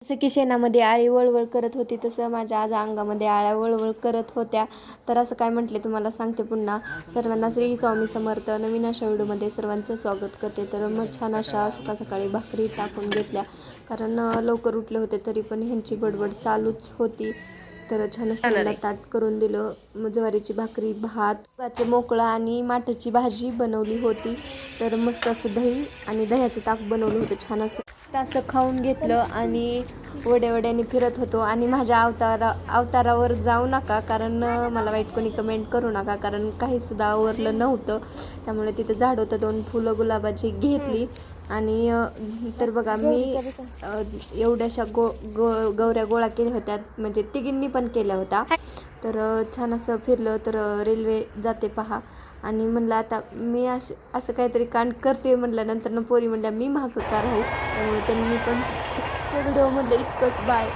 जसं की शेणामध्ये आळी वळवळ करत होती तसं माझ्या आज अंगामध्ये आळ्या वळवळ करत होत्या. तर असं काय म्हटले तुम्हाला सांगते पुन्हा. सर्वांना श्री स्वामी समर्थ. नवीन अशा व्हिडिओमध्ये सर्वांचं स्वागत करते. तर मग छान अशा सकाळ सकाळी भाकरी टाकून घेतल्या, कारण लवकर उठले होते तरी पण ह्यांची बडबड चालूच होती. तर छान असं ताट करून दिलं. ज्वारीची भाकरी, भात, मोकळा आणि माठाची भाजी बनवली होती. तर मस्त असं दही आणि दह्याचं ताक बनवलं होतं छान असं. असं खाऊन घेतलं आणि वड्याने फिरत होतो. आणि माझ्या अवतारावर जाऊ नका, कारण मला वाईट कोणी कमेंट करू नका, कारण काहीसुद्धा आवरलं नव्हतं. त्यामुळे तिथं झाड होतं, 2 फुलं गुलाबाची घेतली. आणि तर बघा मी एवढ्याशा गौऱ्या गोळा केल्या होत्या, म्हणजे तिघींनी पण केल्या होत्या. तर छान असं फिरलं. तर रेल्वे जाते पहा. आणि म्हणलं आता मी असं काहीतरी कांड करते म्हटल्यानंतर पोरी म्हणल्या मी मागं का राहू. त्यामुळे त्यांनी पण व्हिडिओमध्ये इतकंच बाय.